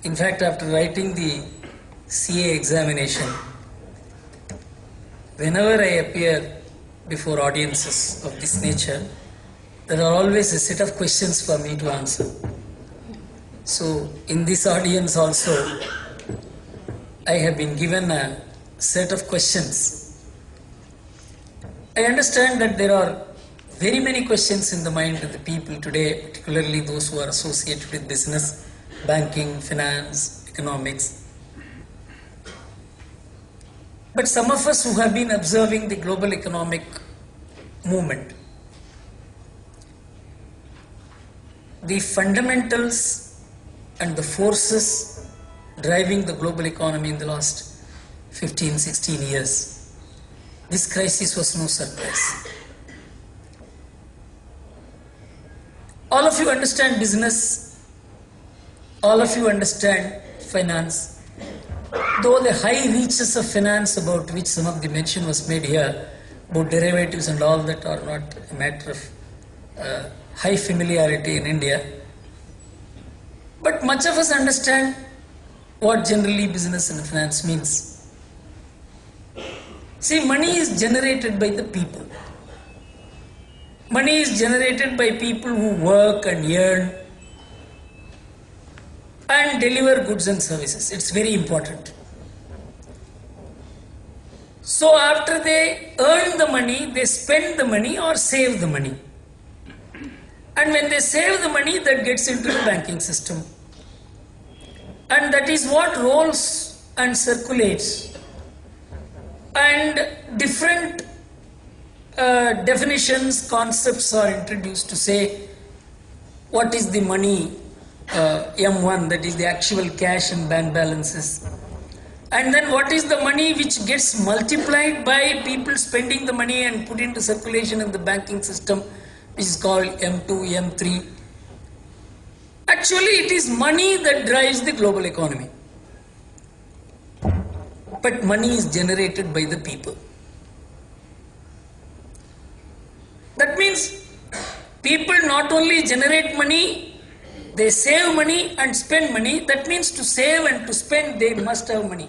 In fact, after writing the CA examination, whenever I appear before audiences of this nature, there are always a set of questions for me to answer. So, in this audience also, I have been given a set of questions. I understand that there are very many questions in the mind of the people today, particularly those who are associated with business, banking, finance, economics. But some of us who have been observing the global economic movement, the fundamentals and the forces driving the global economy in the last 15, 16 years, this crisis was no surprise. All of you understand business, all of you understand finance, though the high reaches of finance about which some of the mention was made here, about derivatives and all that are not a matter of high familiarity in India. But much of us understand what generally business and finance means. See, money is generated by the people. Money is generated by people who work and earn and deliver goods and services. It's very important. So after they earn the money, they spend the money or save the money. And when they save the money, that gets into the banking system. And that is what rolls and circulates. And different definitions, concepts are introduced to say what is the money, M1, that is the actual cash and bank balances. And then what is the money which gets multiplied by people spending the money and put into circulation in the banking system, which is called M2, M3. Actually, it is money that drives the global economy. But money is generated by the people. That means people not only generate money, they save money and spend money. That means to save and to spend, they must have money.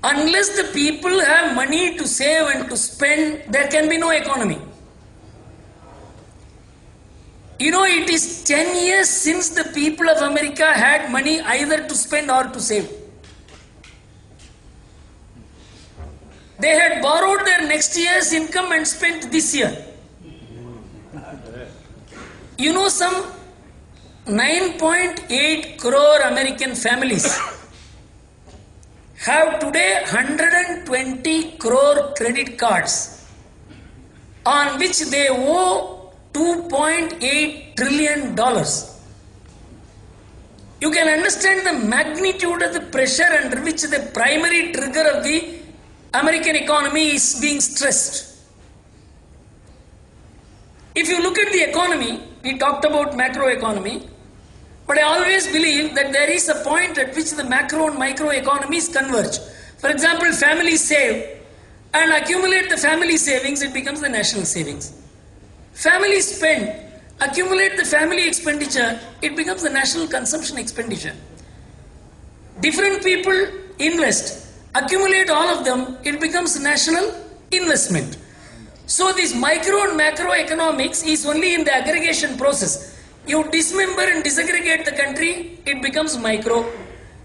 Unless the people have money to save and to spend, there can be no economy. You know, it is 10 years since the people of America had money either to spend or to save. They had borrowed their next year's income and spent this year. You know, some 9.8 crore American families have today 120 crore credit cards on which they owe $2.8 trillion. You can understand the magnitude of the pressure under which the primary trigger of the American economy is being stressed. If you look at the economy, we talked about macroeconomy, but I always believe that there is a point at which the macro and micro economies converge. For example, families save and accumulate the family savings, it becomes the national savings. Families spend, accumulate the family expenditure, it becomes the national consumption expenditure. Different people invest, accumulate all of them, it becomes national investment. So this micro and macro economics is only in the aggregation process. You dismember and disaggregate the country, it becomes micro.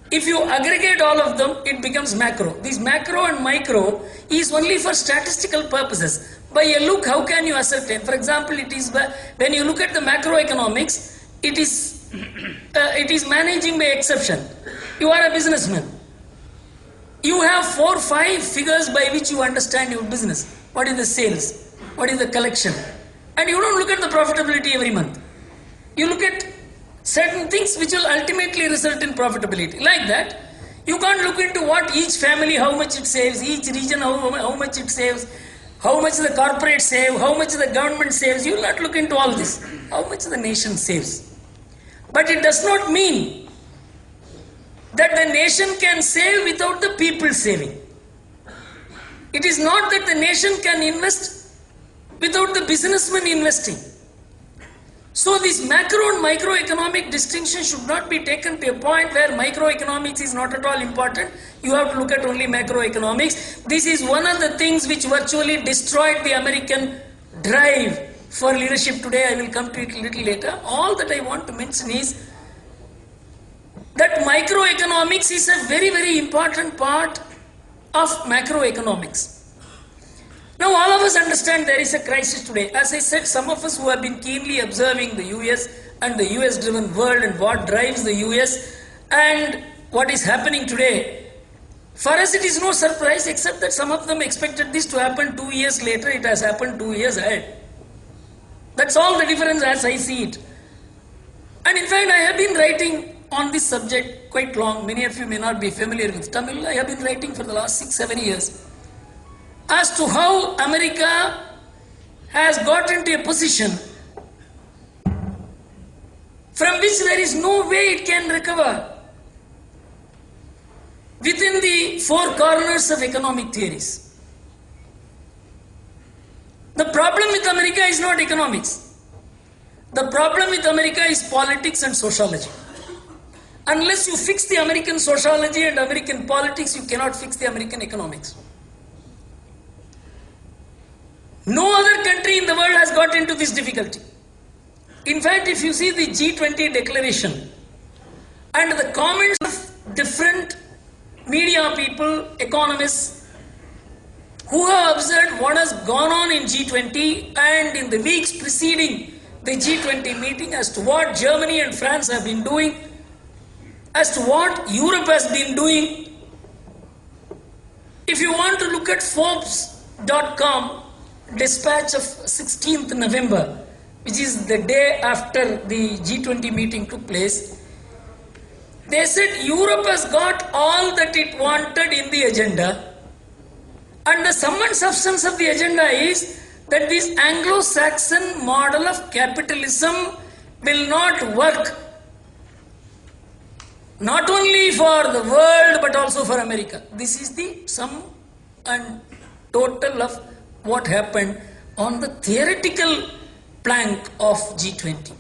If you aggregate all of them, it becomes macro. This macro and micro is only for statistical purposes. By a look, how can you ascertain? For example, it is when you look at the macroeconomics, it is managing by exception. You are a businessman. You have 4 or 5 figures by which you understand your business. What is the sales? What is the collection? And you don't look at the profitability every month. You look at certain things which will ultimately result in profitability. Like that, you can't look into what each family, how much it saves, each region, how much it saves, how much the corporate save, how much the government saves. You will not look into all this. How much the nation saves. But it does not mean that the nation can save without the people saving. It is not that the nation can invest without the businessman investing. So this macro and microeconomic distinction should not be taken to a point where microeconomics is not at all important. You have to look at only macroeconomics. This is one of the things which virtually destroyed the American drive for leadership today. I will come to it a little later. All that I want to mention is that microeconomics is a very, very important part of macroeconomics. Now all of us understand there is a crisis today. As I said, some of us who have been keenly observing the US and the US driven world and what drives the US and what is happening today, for us it is no surprise except that some of them expected this to happen 2 years later. It has happened 2 years ahead. That's all the difference as I see it. And in fact I have been writing on this subject quite long. Many of you may not be familiar with Tamil. I have been writing for the last 6-7 years as to how America has got into a position from which there is no way it can recover within the four corners of economic theories. The problem with America is not economics. The problem with America is politics and sociology. Unless you fix the American sociology and American politics, you cannot fix the American economics. No other country in the world has got into this difficulty. In fact, if you see the G20 declaration and the comments of different media people, economists, who have observed what has gone on in G20 and in the weeks preceding the G20 meeting, as to what Germany and France have been doing, as to what Europe has been doing. If you want to look at Forbes.com dispatch of 16th November, which is the day after the G20 meeting took place, they said Europe has got all that it wanted in the agenda, and the sum and substance of the agenda is that this Anglo-Saxon model of capitalism will not work, not only for the world but also for America. This is the sum and total of what happened on the theoretical plank of G20.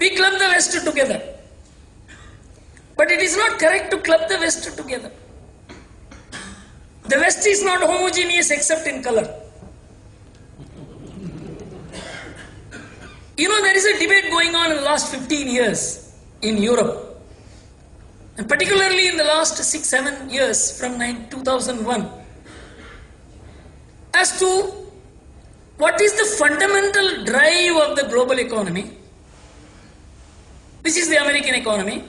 We club the West together, but it is not correct to club the West together. The West is not homogeneous except in color. You know, there is a debate going on in the last 15 years in Europe, and particularly in the last 6-7 years from 2001, as to what is the fundamental drive of the global economy, which is the American economy,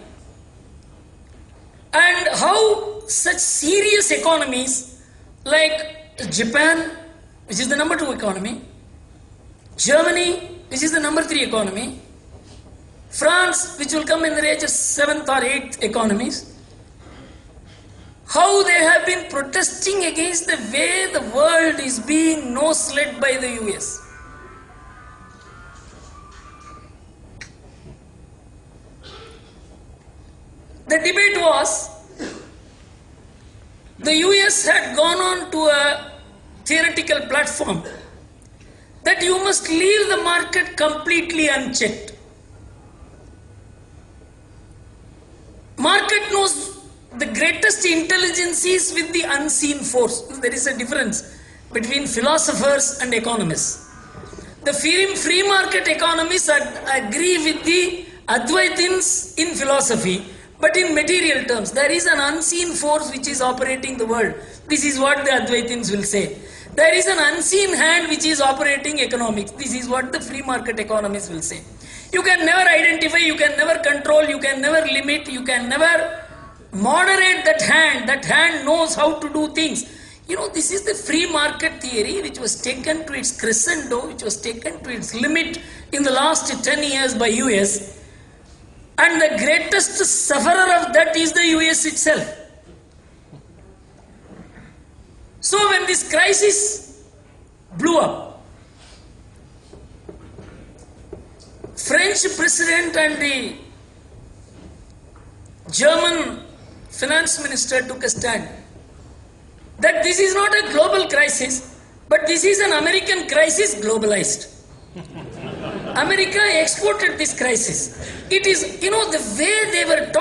and how such serious economies like Japan, which is the number 2 economy, Germany, which is the number 3 economy, France, which will come in the range of 7th or 8th economies, how they have been protesting against the way the world is being nose-led by the US. The debate was, the US had gone on to a theoretical platform that you must leave the market completely unchecked. Market knows the greatest intelligence is with the unseen force. There is a difference between philosophers and economists. The free market economists agree with the Advaitins in philosophy, but in material terms, there is an unseen force which is operating the world. This is what the Advaitins will say. There is an unseen hand which is operating economics. This is what the free market economists will say. You can never identify, you can never control, you can never limit, you can never moderate that hand. That hand knows how to do things. You know, this is the free market theory which was taken to its crescendo, which was taken to its limit in the last 10 years by US. And the greatest sufferer of that is the US itself. So when this crisis blew up, French president and the German finance minister took a stand that this is not a global crisis, But this is an American crisis globalized. America exported this crisis. It is, the way they were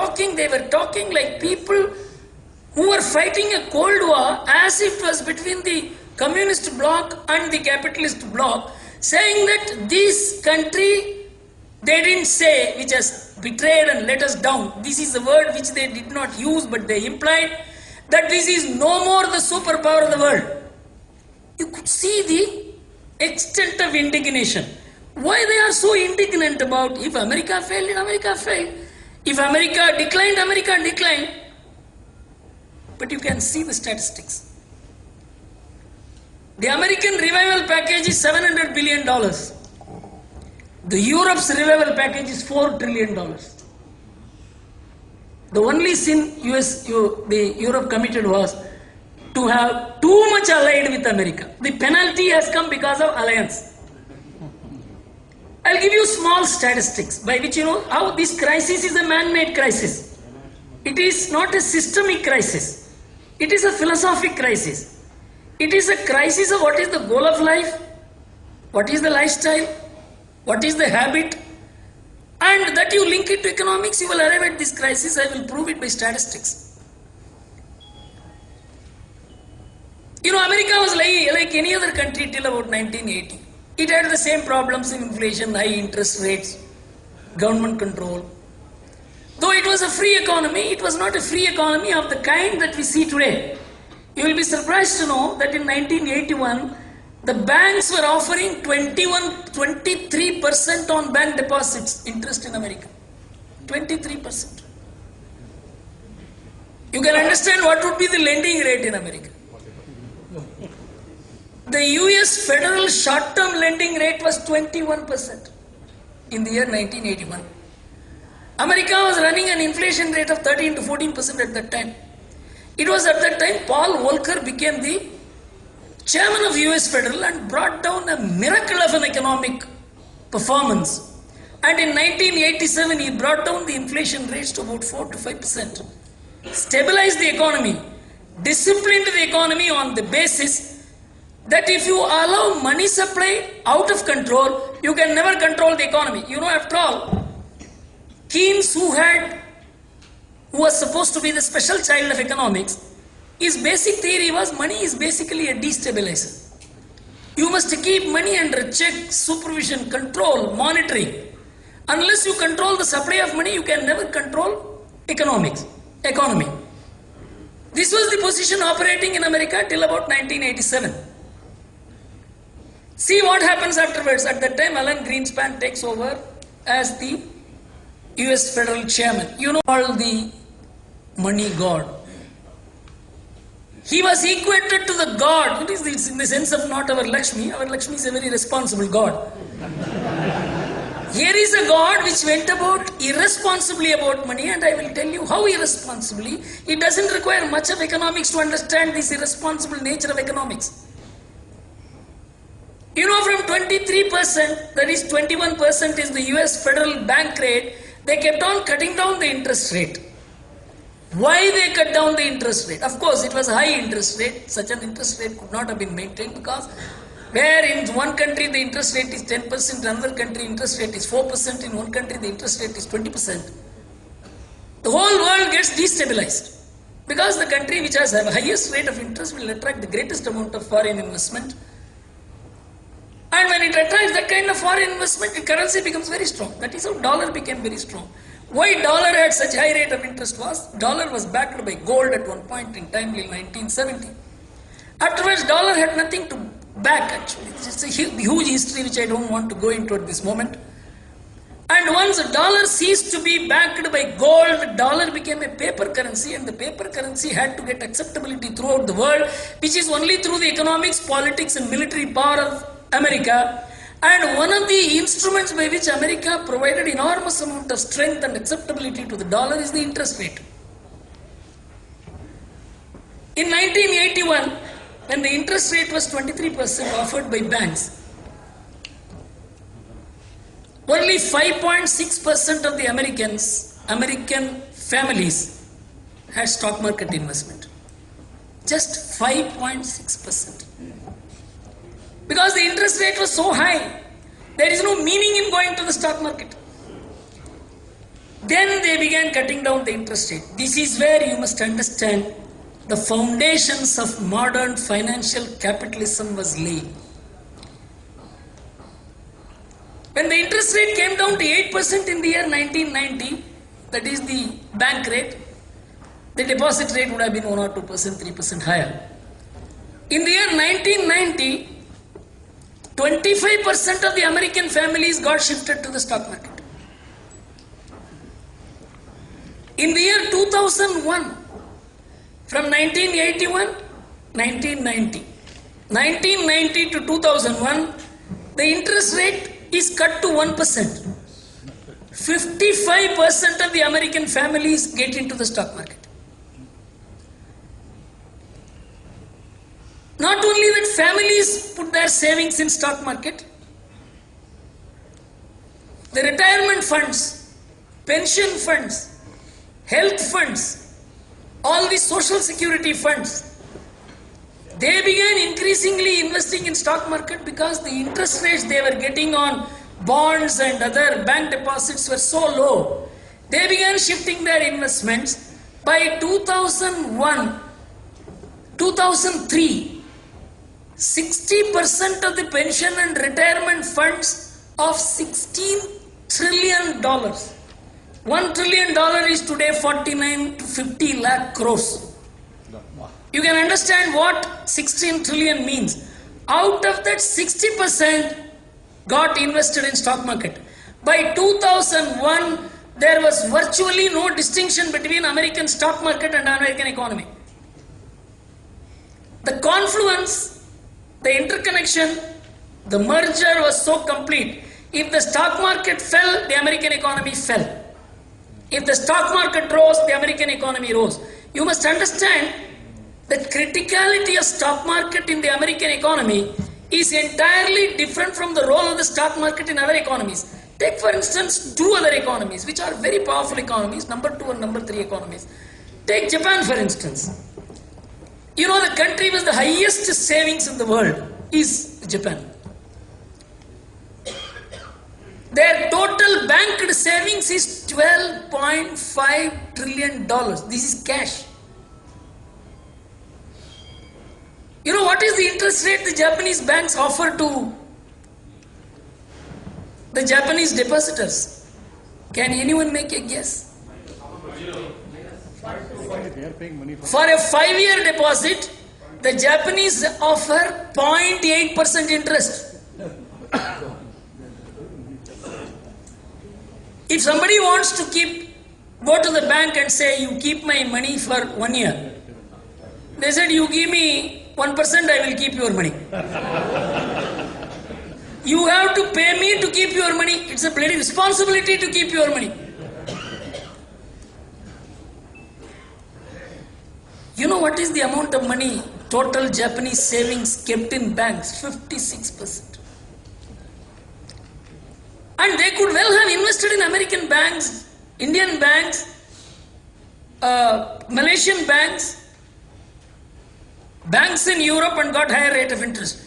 talking like people who were fighting a Cold War as if it was between the communist bloc and the capitalist bloc, saying that this country, they didn't say, which has betrayed and let us down. This is the word which they did not use, but they implied that this is no more the superpower of the world. You could see the extent of indignation. Why they are so indignant about if America failed, America failed. If America declined, America declined. But you can see the statistics. The American revival package is $700 billion. The Europe's revival package is $4 trillion. The only sin the Europe committed was to have too much allied with America. The penalty has come because of alliance. I'll give you small statistics by which you know how this crisis is a man-made crisis. It is not a systemic crisis. It is a philosophic crisis. It is a crisis of what is the goal of life, what is the lifestyle, what is the habit, and that you link it to economics, you will arrive at this crisis. I will prove it by statistics. America was like any other country till about 1980. It had the same problems in inflation, high interest rates, government control. Though it was a free economy, it was not a free economy of the kind that we see today. You will be surprised to know that in 1981, the banks were offering 23% on bank deposits interest in America. 23%. You can understand what would be the lending rate in America. The US federal short-term lending rate was 21% in the year 1981. America was running an inflation rate of 13 to 14% at that time. It was at that time Paul Volcker became the chairman of US Federal and brought down a miracle of an economic performance. And in 1987 he brought down the inflation rates to about 4 to 5%. Stabilized the economy, disciplined the economy on the basis that if you allow money supply out of control, you can never control the economy. After all, Keynes, who was supposed to be the special child of economics, his basic theory was money is basically a destabilizer. You must keep money under check, supervision, control, monitoring. Unless you control the supply of money, you can never control economy. This was the position operating in America till about 1987. See what happens afterwards. At that time, Alan Greenspan takes over as the US federal chairman. Called the money god. He was equated to the god. It is in the sense of not our Lakshmi. Our Lakshmi is a very responsible god. Here is a god which went about irresponsibly about money, and I will tell you how irresponsibly. It doesn't require much of economics to understand this irresponsible nature of economics. From 23%, that is 21% is the US federal bank rate, they kept on cutting down the interest rate. Why they cut down the interest rate? Of course, it was a high interest rate. Such an interest rate could not have been maintained because where in one country the interest rate is 10%, in another country interest rate is 4%, in one country the interest rate is 20%. The whole world gets destabilized because the country which has the highest rate of interest will attract the greatest amount of foreign investment. And when it attracts that kind of foreign investment, the currency becomes very strong. That is how dollar became very strong. Why dollar had such high rate of interest was, dollar was backed by gold at one point in time till 1970. Afterwards, dollar had nothing to back actually. It's a huge history which I don't want to go into at this moment. And once the dollar ceased to be backed by gold, the dollar became a paper currency, and the paper currency had to get acceptability throughout the world, which is only through the economics, politics and military power of America. And one of the instruments by which America provided enormous amount of strength and acceptability to the dollar is the interest rate. In 1981, when the interest rate was 23% offered by banks, only 5.6% of the American families had stock market investment. Just 5.6%. Because the interest rate was so high, there is no meaning in going to the stock market. Then they began cutting down the interest rate. This is where you must understand the foundations of modern financial capitalism was laid. When the interest rate came down to 8% in the year 1990, that is the bank rate, the deposit rate would have been 1 or 2%, 3% higher. In the year 1990, 25% of the American families got shifted to the stock market. In the year 2001, from 1981, 1990 to 2001, the interest rate is cut to 1%. 55% of the American families get into the stock market. Not only that, families put their savings in stock market, the retirement funds, pension funds, health funds, all the social security funds, they began increasingly investing in stock market because the interest rates they were getting on bonds and other bank deposits were so low. They began shifting their investments. By 2001, 2003, 60% of the pension and retirement funds of $16 trillion. $1 trillion is today 49 to 50 lakh crores. You can understand what 16 trillion means. Out of that, 60% got invested in stock market. By 2001, there was virtually no distinction between American stock market and American economy. The confluence, the interconnection, the merger was so complete. If the stock market fell, the American economy fell. If the stock market rose, the American economy rose. You must understand the criticality of stock market in the American economy is entirely different from the role of the stock market in other economies. Take for instance 2 other economies which are very powerful economies, number 2 and number 3 economies. Take Japan for instance. You know the country with the highest savings in the world is Japan. Their total banked savings is $12.5 trillion. This is cash. You know what is the interest rate the Japanese banks offer to the Japanese depositors? Can anyone make a guess? For a 5-year deposit, the Japanese offer 0.8% interest. If somebody wants to go to the bank and say, you keep my money for 1 year. They said, you give me 1%, I will keep your money. You have to pay me to keep your money. It's a bloody responsibility to keep your money. You know what is the amount of money total Japanese savings kept in banks? 56%. And they could well have invested in American banks, Indian banks, Malaysian banks, banks in Europe and got higher rate of interest.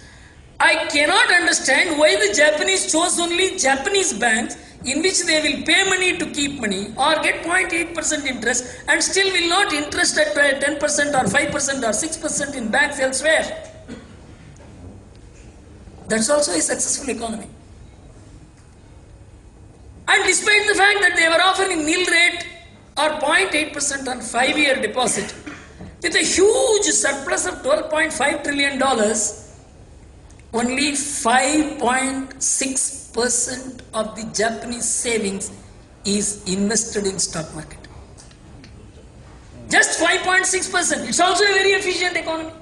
I cannot understand why the Japanese chose only Japanese banks in which they will pay money to keep money or get 0.8% interest and still will not interest at 10% or 5% or 6% in banks elsewhere. That's also a successful economy. And despite the fact that they were offering nil rate or 0.8% on 5-year deposit, with a huge surplus of $12.5 trillion, only 5.6% of the Japanese savings is invested in stock market. Just 5.6%. It's also a very efficient economy.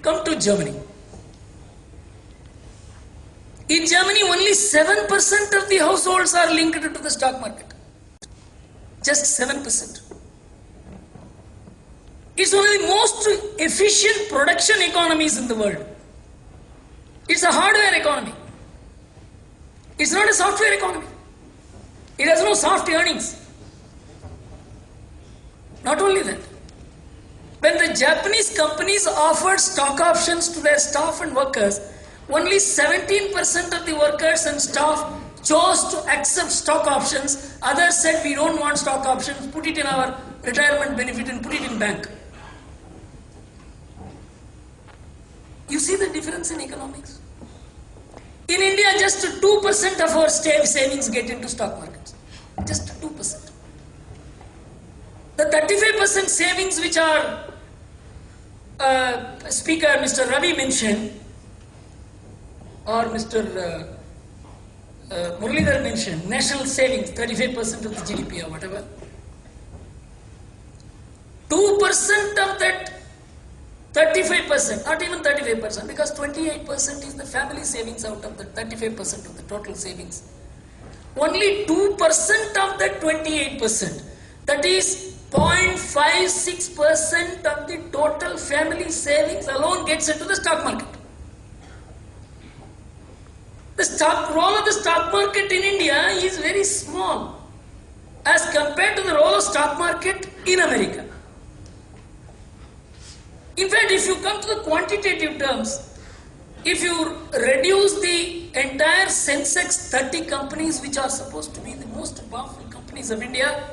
Come to Germany. In Germany, only 7% of the households are linked to the stock market. Just 7%. It's one of the most efficient production economies in the world. It's a hardware economy. It's not a software economy. It has no soft earnings. Not only that, When the Japanese companies offered stock options to their staff and workers, only 17% of the workers and staff chose to accept stock options. Others said, we don't want stock options, put it in our retirement benefit and put it in bank. You see the difference in economics? In India, just 2% of our savings get into stock markets. Just 2%. The 35% savings which our speaker, Mr. Ravi mentioned, or Mr. Muralidhar mentioned, national savings, 35% of the GDP or whatever. 2% of that 35%, not even 35%, because 28% is the family savings out of the 35% of the total savings. Only 2% of that 28%, that is 0.56% of the total family savings alone gets into the stock market. The role of the stock market in India is very small as compared to the role of stock market in America. In fact, if you come to the quantitative terms, if you reduce the entire Sensex 30 companies which are supposed to be the most powerful companies of India,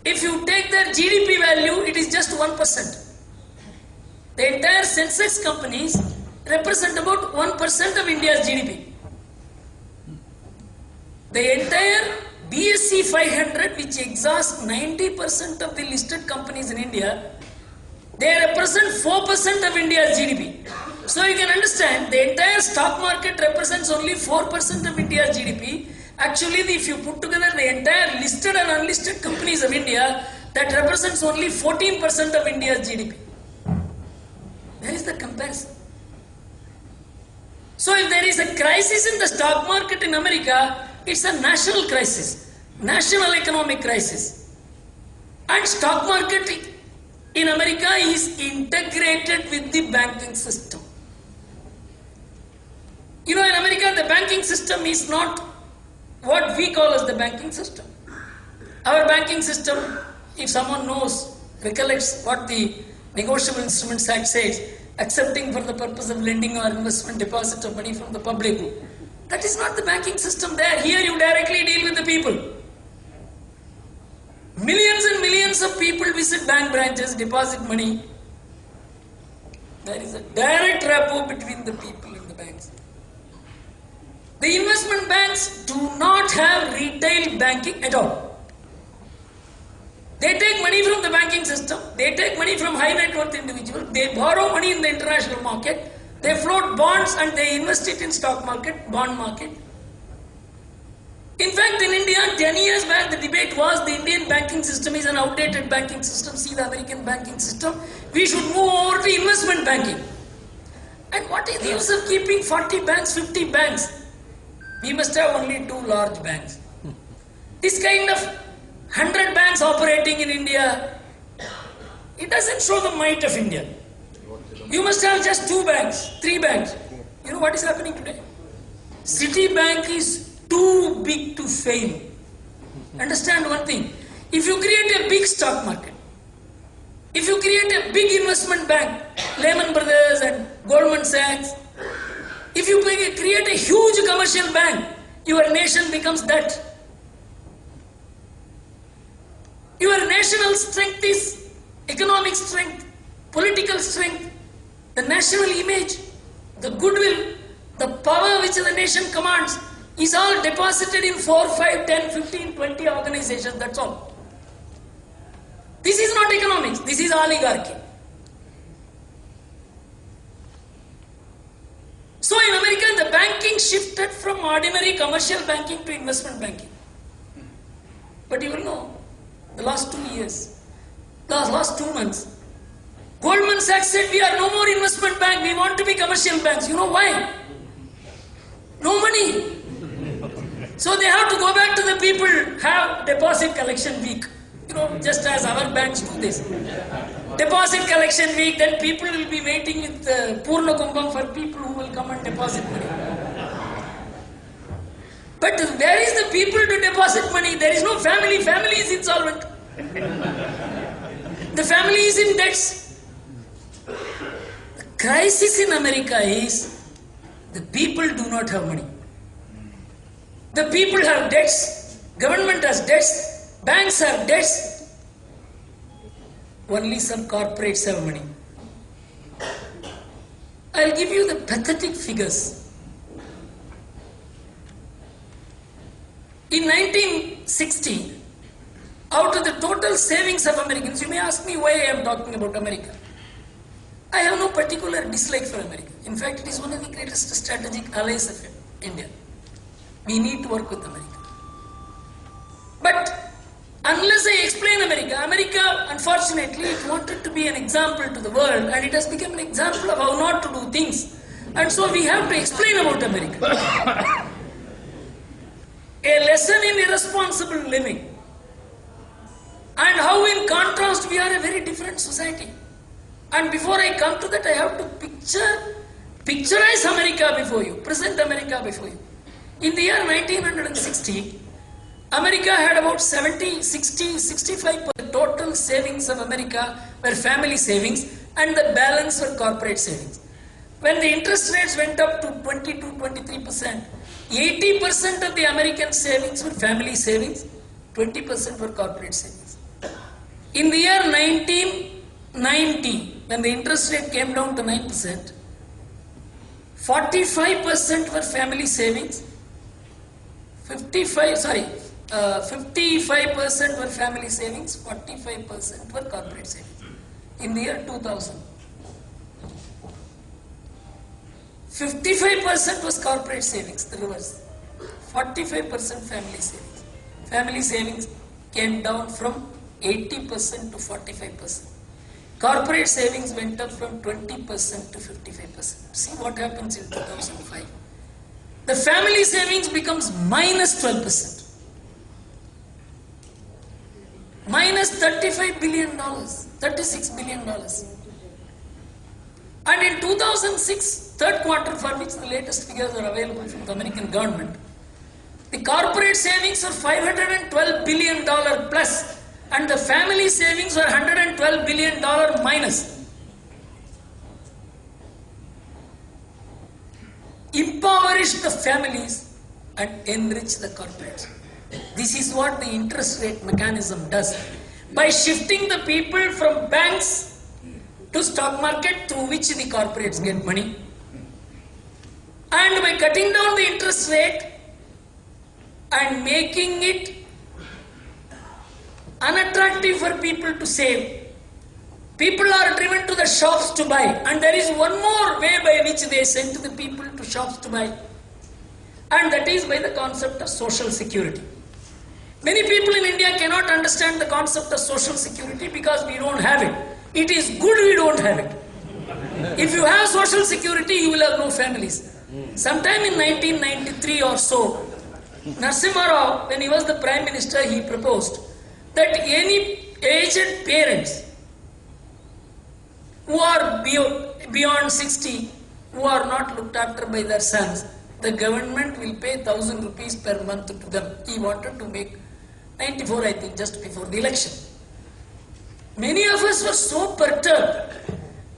if you take their GDP value, it is just 1%. The entire Sensex companies represent about 1% of India's GDP. The entire BSE 500, which exhausts 90% of the listed companies in India, they represent 4% of India's GDP. So you can understand, the entire stock market represents only 4% of India's GDP. Actually, if you put together the entire listed and unlisted companies of India, that represents only 14% of India's GDP. Where is the comparison? So if there is a crisis in the stock market in America, it's a national crisis, national economic crisis. And stock market in America is integrated with the banking system. You know, in America, the banking system is not what we call as the banking system. Our banking system, if someone knows, recollects what the Negotiable Instruments Act says, accepting for the purpose of lending or investment deposit of money from the public. That is not the banking system there. Here you directly deal with the people. Millions and millions of people visit bank branches, deposit money. There is a direct rapport between the people and the banks. The investment banks do not have retail banking at all. They take money from the banking system, they take money from high net worth individuals, they borrow money in the international market, they float bonds and they invest it in stock market, bond market. In fact, in India, 10 years back, the debate was the Indian banking system is an outdated banking system. See the American banking system. We should move over to investment banking. And what is the use of keeping 40 banks, 50 banks? We must have only 2 large banks. This kind of 100 banks operating in India, it doesn't show the might of India. You must have just 2 banks, 3 banks. You know what is happening today? Citibank is too big to fail. Understand one thing. If you create a big stock market, if you create a big investment bank, Lehman Brothers and Goldman Sachs, if you create a huge commercial bank, your nation becomes that. Your national strength is economic strength, political strength, the national image, the goodwill, the power which the nation commands is all deposited in 4, 5, 10, 15, 20 organizations, that's all. This is not economics, this is oligarchy. So in America, the banking shifted from ordinary commercial banking to investment banking. But you will know, the last 2 years, the last 2 months, Goldman Sachs said we are no more investment bank, we want to be commercial banks. You know why? No money. So they have to go back to the people, have deposit collection week. You know, just as our banks do this. Deposit collection week, then people will be waiting with Purna Kumbham for people who will come and deposit money. But where is the people to deposit money? There is no family. Family is insolvent. The family is in debts. crisis in America is the people do not have money. The people have debts, government has debts, banks have debts. Only some corporates have money. I'll give you the pathetic figures. In 1960, out of the total savings of Americans, you may ask me why I am talking about America. I have no particular dislike for America. In fact, it is one of the greatest strategic allies of India. We need to work with America. But unless I explain America, America, unfortunately, it wanted to be an example to the world, and it has become an example of how not to do things. And so we have to explain about America. A lesson in irresponsible living. And how in contrast we are a very different society. And before I come to that, I have to picturize America before you, present America before you. In the year 1960, America had about 65% total savings of America were family savings, and the balance were corporate savings. When the interest rates went up to 22-23%, 80% of the American savings were family savings, 20% were corporate savings. In the year 1990, when the interest rate came down to 9%, 45% were family savings, 55% were family savings, 45% were corporate savings. In the year 2000, 55% was corporate savings, the reverse. 45% family savings. Family savings came down from 80% to 45%. Corporate savings went up from 20% to 55%. See what happens in 2005. The family savings becomes minus 12%. Minus $35 billion, $36 billion. And in 2006, third quarter, for which the latest figures are available from the American government, the corporate savings are $512 billion plus, and the family savings are $112 billion minus. Impoverish the families and enrich the corporates. This is what the interest rate mechanism does. By shifting the people from banks to stock market, through which the corporates get money, and by cutting down the interest rate and making it unattractive for people to save, people are driven to the shops to buy, and there is one more way by which they send the people to shops to buy, and that is by the concept of social security. Many people in India cannot understand the concept of social security because we don't have it. It is good we don't have it. If you have social security, you will have no families. Sometime in 1993 or so, Narasimha Rao, when he was the Prime Minister, he proposed that any aged parents who are beyond 60, who are not looked after by their sons, the government will pay 1,000 rupees per month to them. He wanted to make 94, I think, just before the election. Many of us were so perturbed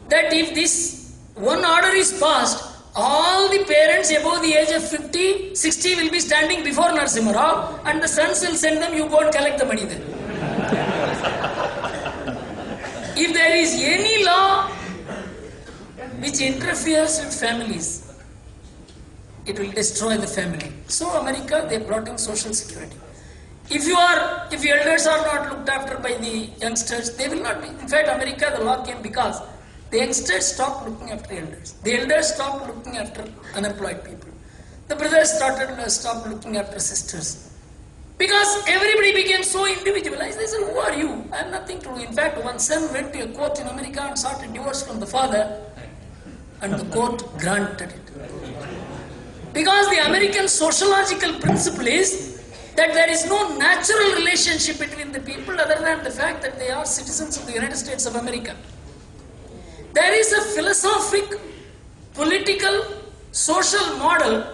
that if this one order is passed, all the parents above the age of 50, 60 will be standing before Narasimha Rao, and the sons will send them, you go and collect the money then. If there is any law which interferes with families, it will destroy the family. So America, they brought in social security. If the elders are not looked after by the youngsters, they will not be. In fact, America, the law came because the youngsters stopped looking after elders. The elders stopped looking after unemployed people. The brothers stopped looking after sisters. Because everybody became so individualized, they said, who are you? I have nothing to do. In fact, one son went to a court in America and sought a divorce from the father, and the court granted it. Because the American sociological principle is that there is no natural relationship between the people other than the fact that they are citizens of the United States of America. There is a philosophic, political, social model.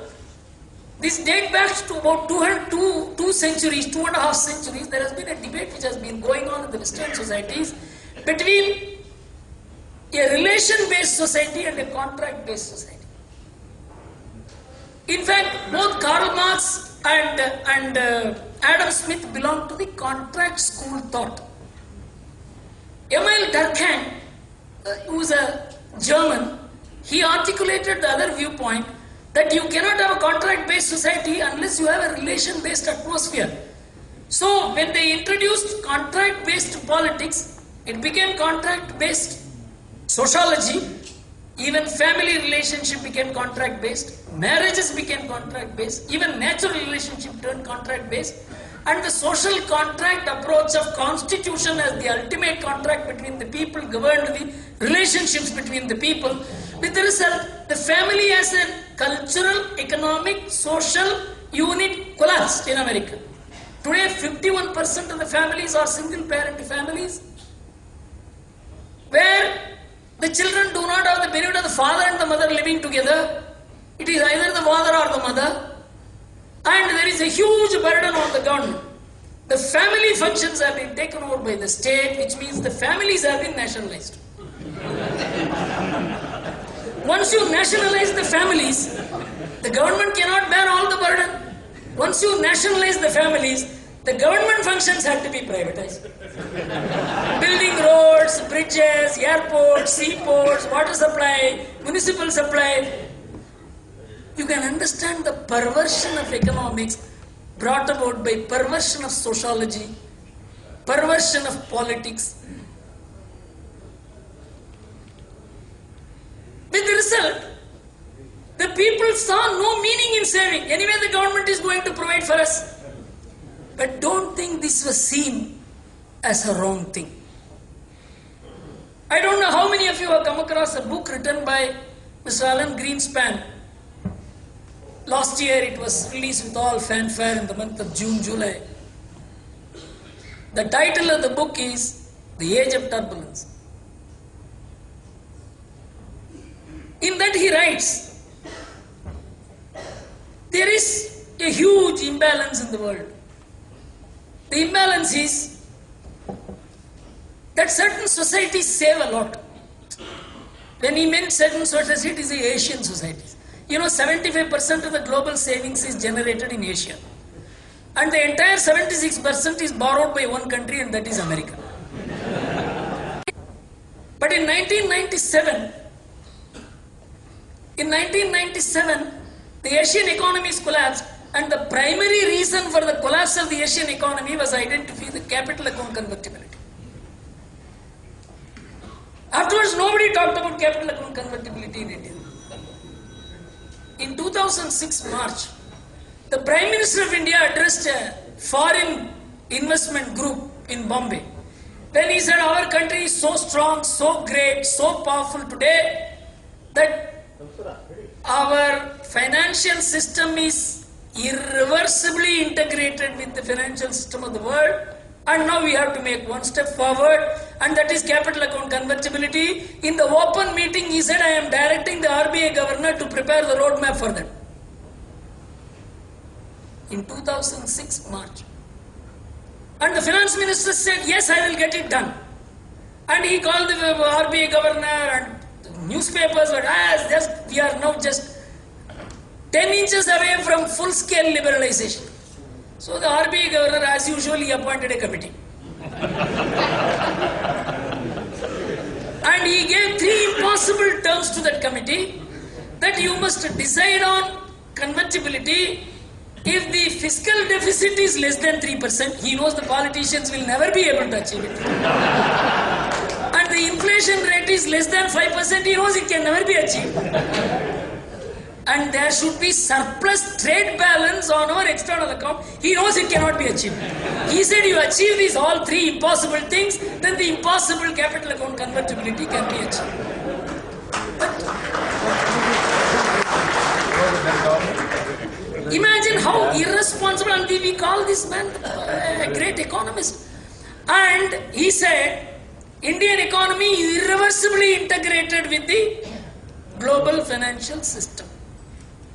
This dates back to about 2.5 centuries. There has been a debate which has been going on in the Western societies between a relation-based society and a contract-based society. In fact, both Karl Marx and Adam Smith belong to the contract school thought. Emil Durkheim, who is a German, he articulated the other viewpoint that you cannot have a contract-based society unless you have a relation-based atmosphere. So, when they introduced contract-based politics, it became contract-based sociology. Even family relationship became contract-based, marriages became contract-based, even natural relationship turned contract-based, and the social contract approach of constitution as the ultimate contract between the people governed the relationships between the people. With the result, the family as a cultural, economic, social unit collapsed in America. Today, 51% of the families are single-parent families, where the children do not have the benefit of the father and the mother living together. It is either the father or the mother. And there is a huge burden on the government. The family functions have been taken over by the state, which means the families have been nationalized. Once you nationalize the families, the government cannot bear all the burden. Once you nationalize the families, the government functions have to be privatized. Building roads, bridges, airports, seaports, water supply, municipal supply. You can understand the perversion of economics brought about by perversion of sociology, perversion of politics. With the result, the people saw no meaning in saving. Anyway, the government is going to provide for us. But don't think this was seen as a wrong thing. I don't know how many of you have come across a book written by Mr. Alan Greenspan. Last year it was released with all fanfare in the month of June, July. The title of the book is The Age of Turbulence. In that he writes, there is a huge imbalance in the world. The imbalance is that certain societies save a lot. When he meant certain societies, the Asian societies. 75% of the global savings is generated in Asia. And the entire 76% is borrowed by one country, and that is America. But in 1997, the Asian economies collapsed, and the primary reason for the collapse of the Asian economy was identified the capital account convertibility. Afterwards, nobody talked about capital account convertibility in India. In 2006 March, the Prime Minister of India addressed a foreign investment group in Bombay. Then he said, our country is so strong, so great, so powerful today that our financial system is irreversibly integrated with the financial system of the world, and now we have to make one step forward, and that is capital account convertibility. In the open meeting, he said, I am directing the RBI governor to prepare the roadmap for that. In 2006 March. And the finance minister said, yes, I will get it done. And he called the RBI governor, and the newspapers were, we are now just 10 inches away from full-scale liberalization. So the RBI governor, as usual, he appointed a committee. And he gave 3 impossible terms to that committee, that you must decide on convertibility if the fiscal deficit is less than 3%. He knows the politicians will never be able to achieve it. And the inflation rate is less than 5%. He knows it can never be achieved. And there should be surplus trade balance on our external account. He knows it cannot be achieved. He said, you achieve these all 3 impossible things, then the impossible capital account convertibility can be achieved. But imagine how irresponsible, and we call this man a great economist. And he said, Indian economy is irreversibly integrated with the global financial system.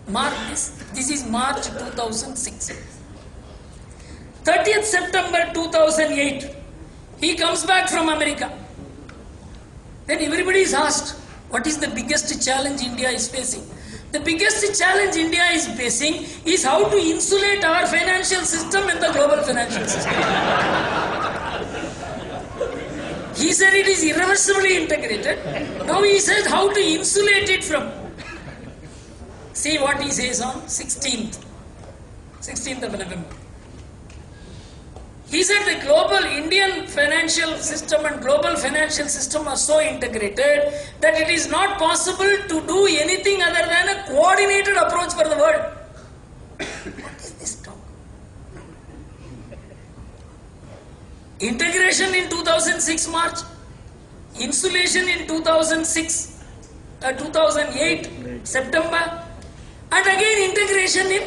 Mark this. This is March 2006. 30th September 2008, he comes back from America. Then everybody is asked, what is the biggest challenge India is facing? The biggest challenge India is facing is how to insulate our financial system in the global financial system. He said it is irreversibly integrated. Now he says how to insulate it from. See what he says on 16th of November. He said the global Indian financial system and global financial system are so integrated that it is not possible to do anything other than a coordinated approach for the world. What is this talk? Integration in 2006 March, insulation in 2008 September, and again integration in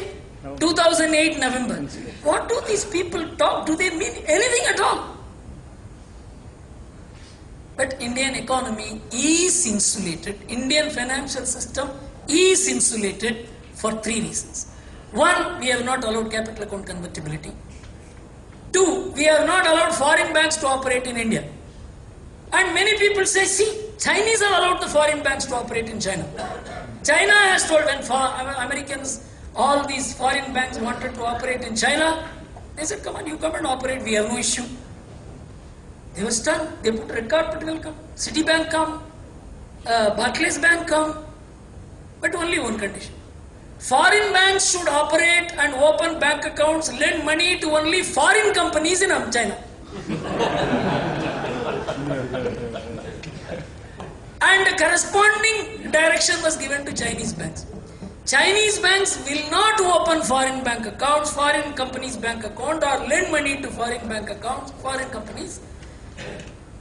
2008 November. What do these people talk? Do they mean anything at all? But Indian economy is insulated. Indian financial system is insulated for three reasons. One, we have not allowed capital account convertibility. Two, we have not allowed foreign banks to operate in India. And many people say, see, Chinese have allowed the foreign banks to operate in China. China has told when Americans, all these foreign banks wanted to operate in China, they said, come on, you come and operate, we have no issue. They were stunned. They put red carpet, welcome. Citibank come, Barclays Bank come, but only one condition. Foreign banks should operate and open bank accounts, lend money to only foreign companies in China. And a corresponding direction was given to Chinese banks. Chinese banks will not open foreign bank accounts, foreign companies' bank account, or lend money to foreign bank accounts, foreign companies.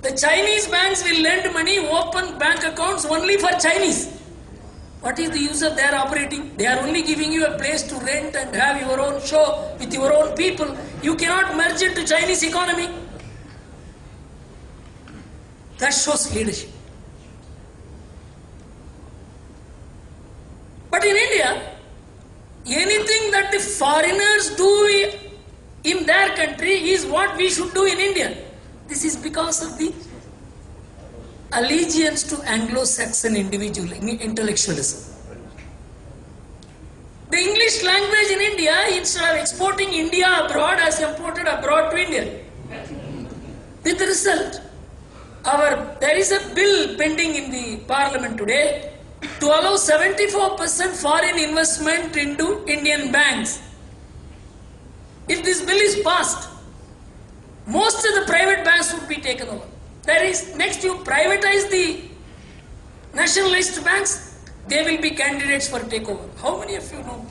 The Chinese banks will lend money, open bank accounts only for Chinese. What is the use of their operating? They are only giving you a place to rent and have your own show with your own people. You cannot merge into Chinese economy. That shows leadership. But in India, anything that the foreigners do in their country is what we should do in India. This is because of the allegiance to Anglo-Saxon intellectualism. The English language in India, instead of exporting India abroad, has imported abroad to India. With the result, there is a bill pending in the parliament today to allow 74% foreign investment into Indian banks. If this bill is passed, most of the private banks would be taken over. That is, next you privatize the nationalized banks, they will be candidates for takeover. How many of you know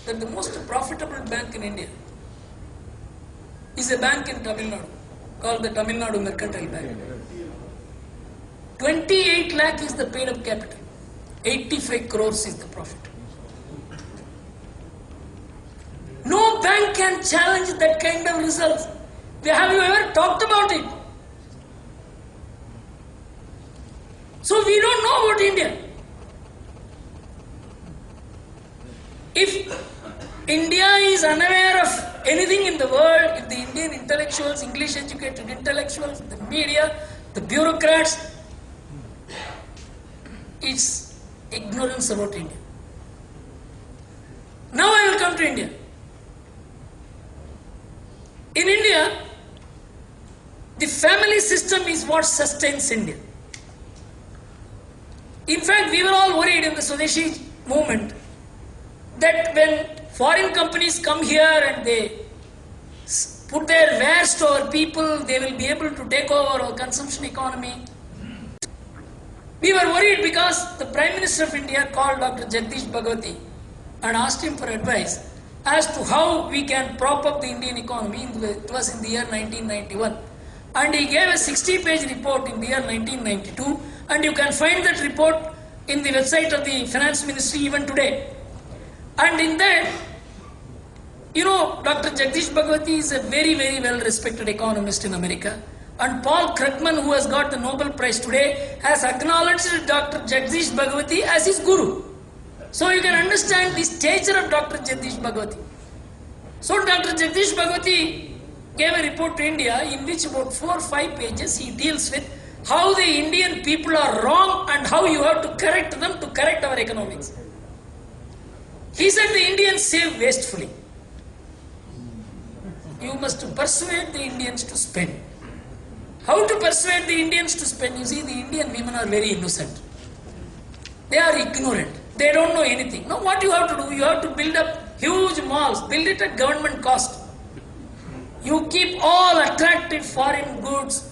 that the most profitable bank in India is a bank in Tamil Nadu called the Tamil Nadu Mercantile Bank? 28 lakh is the paid up capital, 85 crores is the profit. No bank can challenge that kind of results. Have you ever talked about it? So we don't know about India. If India is unaware of anything in the world, if the Indian intellectuals, English educated intellectuals, the media, the bureaucrats, it's ignorance about India. Now I will come to India. In India, the family system is what sustains India. In fact, we were all worried in the Swadeshi movement that when foreign companies come here and they put their wares to our people, they will be able to take over our consumption economy. We were worried because the Prime Minister of India called Dr. Jagdish Bhagwati and asked him for advice as to how we can prop up the Indian economy. It was in the year 1991. And he gave a 60-page report in the year 1992, and you can find that report in the website of the Finance Ministry even today. And in that, you know, Dr. Jagdish Bhagwati is a very, very well-respected economist in America. And Paul Krugman, who has got the Nobel Prize today, has acknowledged Dr. Jagdish Bhagwati as his guru. So you can understand the stature of Dr. Jagdish Bhagwati. So Dr. Jagdish Bhagwati gave a report to India in which about 4 or 5 pages he deals with how the Indian people are wrong and how you have to correct them to correct our economics. He said the Indians save wastefully. You must persuade the Indians to spend. How to persuade the Indians to spend? You see, the Indian women are very innocent. They are ignorant. They don't know anything. Now what you have to do? You have to build up huge malls. Build it at government cost. You keep all attractive foreign goods,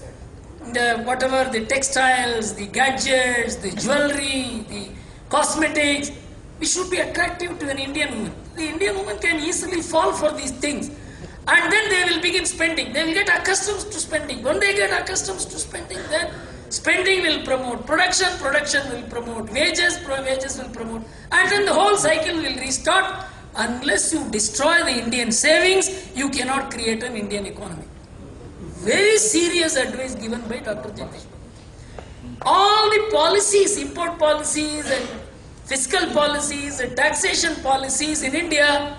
the textiles, the gadgets, the jewelry, the cosmetics. It should be attractive to an Indian woman. The Indian woman can easily fall for these things. And then they will begin spending. They will get accustomed to spending. When they get accustomed to spending, then spending will promote production, production will promote wages, wages will promote. And then the whole cycle will restart. Unless you destroy the Indian savings, you cannot create an Indian economy. Very serious advice given by Dr. Jagdish. All the policies, import policies and fiscal policies and taxation policies in India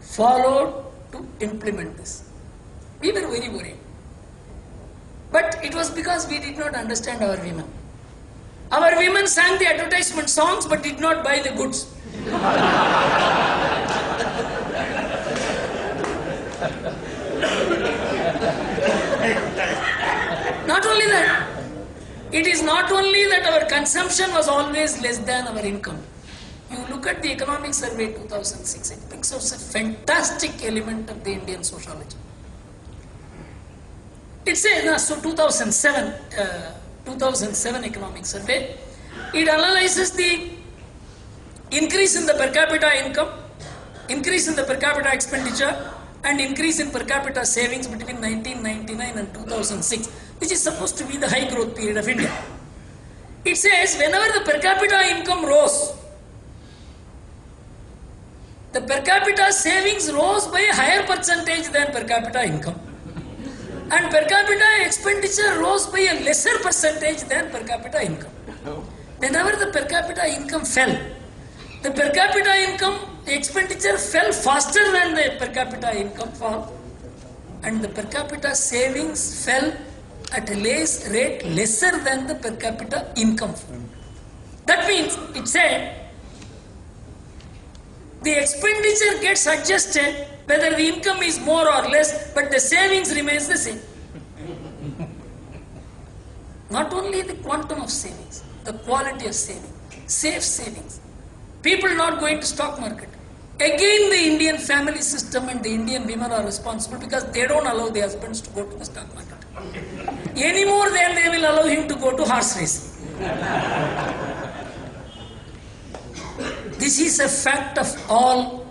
followed to implement this. We were very worried. But it was because we did not understand our women. Our women sang the advertisement songs but did not buy the goods. Not only that, it is not only that our consumption was always less than our income. You look at the Economic Survey 2006, it brings out a fantastic element of the Indian sociology. It says, so 2007 Economic Survey, it analyzes the increase in the per capita income, increase in the per capita expenditure, and increase in per capita savings between 1999 and 2006, which is supposed to be the high growth period of India. It says whenever the per capita income rose, the per capita savings rose by a higher percentage than per capita income. And per capita expenditure rose by a lesser percentage than per capita income. Whenever the per capita income fell, the per capita income expenditure fell faster than the per capita income fall, and the per capita savings fell at a rate lesser than the per capita income fall. That means, it said, the expenditure gets adjusted whether the income is more or less, but the savings remains the same. Not only the quantum of savings, the quality of saving, safe savings. People not going to stock market. Again, the Indian family system and the Indian women are responsible because they don't allow their husbands to go to the stock market. Any more than they will allow him to go to horse racing. This is a fact of all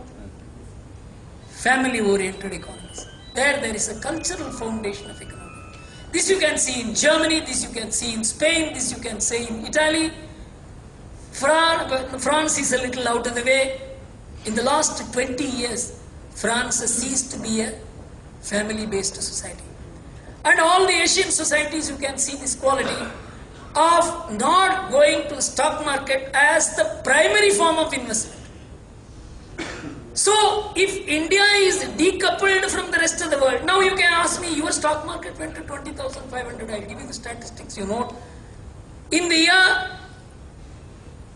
family-oriented economies. There is a cultural foundation of economy. This you can see in Germany, this you can see in Spain, this you can see in Italy. France is a little out of the way. In the last 20 years, France has ceased to be a family-based society. And all the Asian societies, you can see this quality of not going to the stock market as the primary form of investment. So, if India is decoupled from the rest of the world, now you can ask me, your stock market went to 20,500, I'll give you the statistics, you know. In the year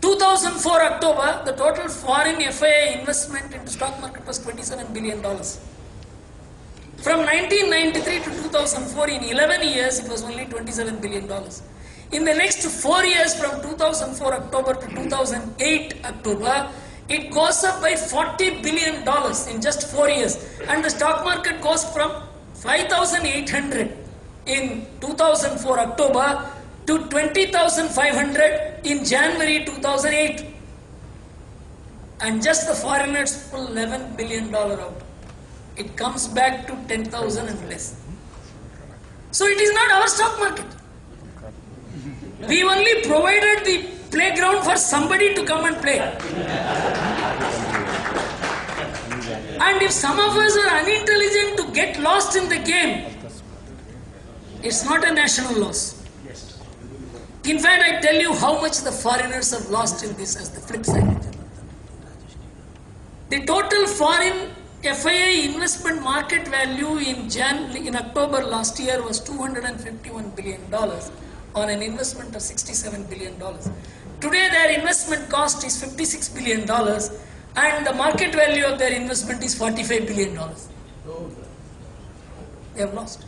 2004 October, the total foreign FII investment into stock market was $27 billion. From 1993 to 2004, in 11 years, it was only $27 billion. In the next 4 years, from 2004 October to 2008 October, it goes up by $40 billion in just 4 years. And the stock market goes from 5,800 in 2004 October to 20,500 in January 2008. And just the foreigners pull $11 billion out. It comes back to 10,000 and less. So it is not our stock market. We only provided the playground for somebody to come and play. And if some of us are unintelligent to get lost in the game, it's not a national loss. In fact, I tell you how much the foreigners have lost in this as the flip side. The total foreign FII investment market value in October last year was $251 billion, on an investment of $67 billion. Today their investment cost is $56 billion and the market value of their investment is $45 billion. They have lost.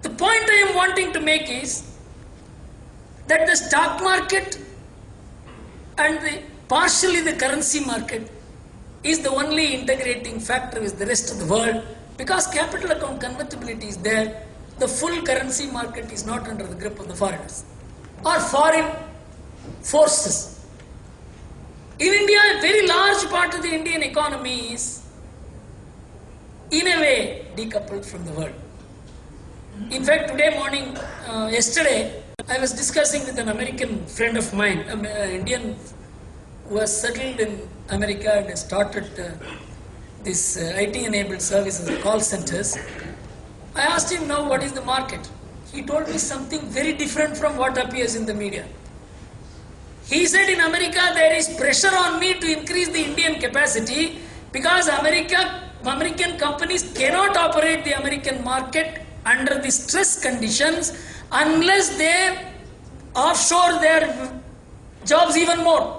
The point I am wanting to make is that the stock market and partially the currency market is the only integrating factor with the rest of the world. Because capital account convertibility is there, the full currency market is not under the grip of the foreigners or foreign forces. In India, a very large part of the Indian economy is in a way decoupled from the world. In fact, yesterday, I was discussing with an American friend of mine, an Indian who has settled in America and has started this IT-enabled services, call centers. I asked him now what is the market. He told me something very different from what appears in the media. He said in America there is pressure on me to increase the Indian capacity because American companies cannot operate the American market under the stress conditions unless they offshore their jobs even more.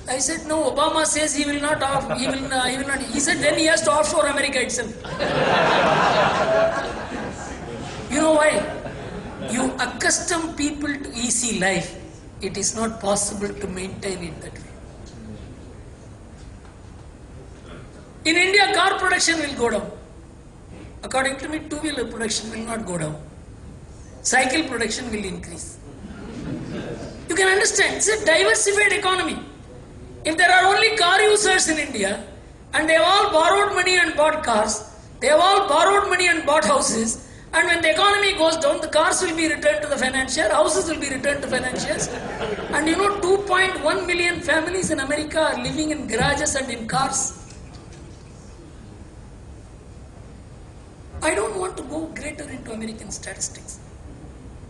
I said, no, Obama says he will not. He said then he has to offshore America itself. You know why? You accustom people to easy life. It is not possible to maintain it that way. In India, car production will go down. According to me, two-wheeler production will not go down. Cycle production will increase. You can understand, it's a diversified economy. If there are only car users in India, and they have all borrowed money and bought cars, they have all borrowed money and bought houses, and when the economy goes down, the cars will be returned to the financier, houses will be returned to financiers. And 2.1 million families in America are living in garages and in cars. I don't want to go greater into American statistics.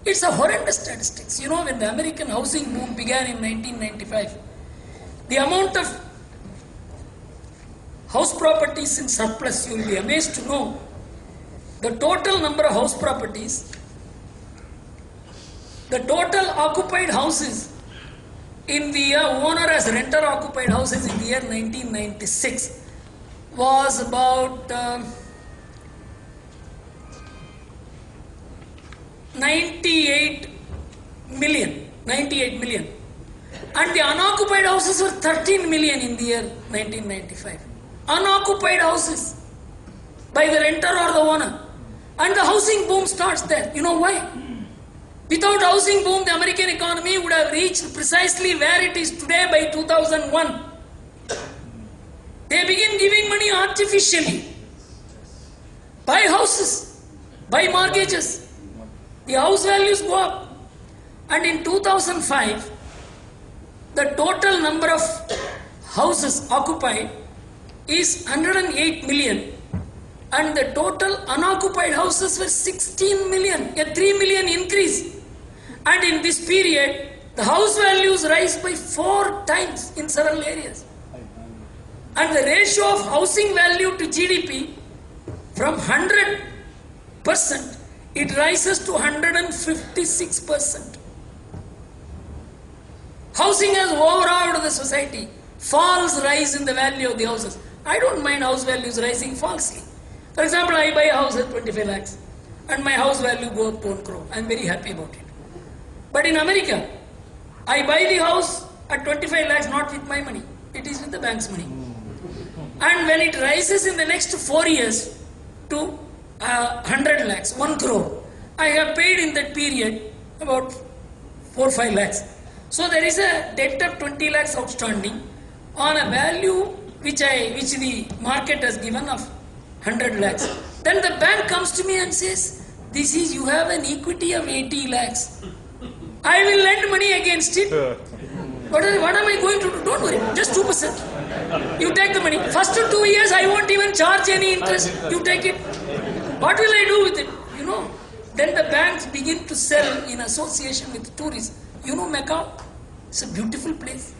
It's a horrendous statistics. When the American housing boom began in 1995, the amount of house properties in surplus, you will be amazed to know, the total number of house properties, the total occupied houses in the year, owner as renter occupied houses in the year 1996 was about 98 million. And the unoccupied houses were 13 million in the year 1995. Unoccupied houses by the renter or the owner. And the housing boom starts there. You know why? Without housing boom, the American economy would have reached precisely where it is today by 2001. They begin giving money artificially. Buy houses, buy mortgages. The house values go up. And in 2005, the total number of houses occupied is 108 million. And the total unoccupied houses were 16 million, a 3 million increase. And in this period, the house values rise by 4 times in several areas. And the ratio of housing value to GDP from 100%, it rises to 156%. Housing has overawed the society. Falls rise in the value of the houses. I don't mind house values rising falsely. For example, I buy a house at 25 lakhs and my house value goes up to 1 crore. I am very happy about it. But in America, I buy the house at 25 lakhs not with my money. It is with the bank's money. And when it rises in the next 4 years to 100 lakhs, 1 crore, I have paid in that period about 4 or 5 lakhs. So there is a debt of 20 lakhs outstanding on a value which the market has given of 100 lakhs. Then the bank comes to me and says, you have an equity of 80 lakhs. I will lend money against it. What am I going to do? Don't worry, just 2%. You take the money. First 2 years, I won't even charge any interest. You take it. What will I do with it? Then the banks begin to sell in association with tourists. Macau? It's a beautiful place.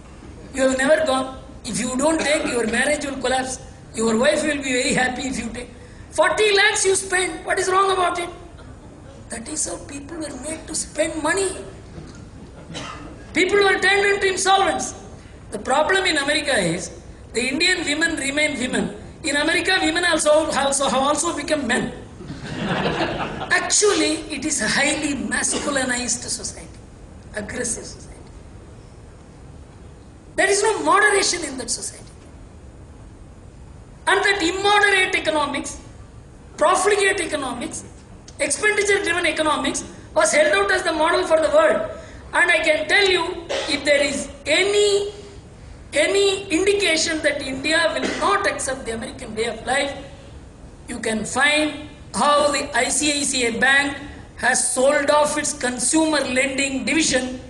You have never gone. If you don't take, your marriage will collapse. Your wife will be very happy if you take. 40 lakhs you spend. What is wrong about it? That is how people were made to spend money. People were turned into insolvents. The problem in America is the Indian women remain women. In America, women have also become men. Actually, it is a highly masculinized society, aggressive society. There is no moderation in that society. And that immoderate economics, profligate economics, expenditure-driven economics was held out as the model for the world. And I can tell you, if there is any indication that India will not accept the American way of life, you can find how the ICICI Bank has sold off its consumer lending division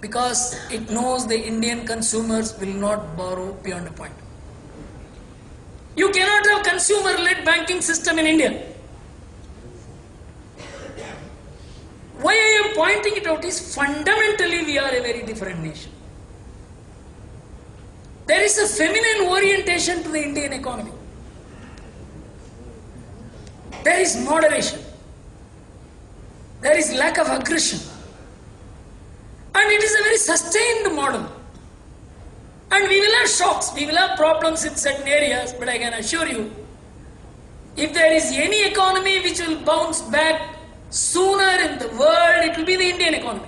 because it knows the Indian consumers will not borrow beyond a point. You cannot have consumer-led banking system in India. Why I am pointing it out is fundamentally we are a very different nation. There is a feminine orientation to the Indian economy. There is moderation. There is lack of aggression. And it is a very sustained model. And we will have shocks, we will have problems in certain areas, but I can assure you, if there is any economy which will bounce back sooner in the world, it will be the Indian economy.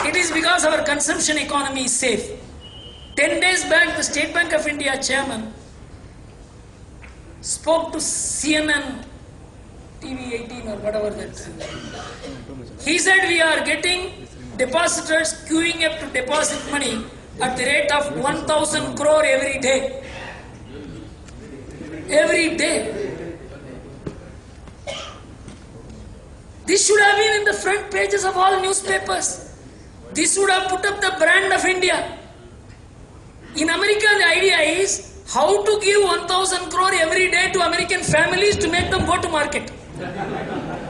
It is because our consumption economy is safe. 10 days back, the State Bank of India chairman spoke to CNN TV 18 or whatever that is. He said we are getting depositors queuing up to deposit money at the rate of 1,000 crore every day. Every day. This should have been in the front pages of all newspapers. This would have put up the brand of India. In America, the idea is how to give 1,000 crore every day to American families to make them go to market.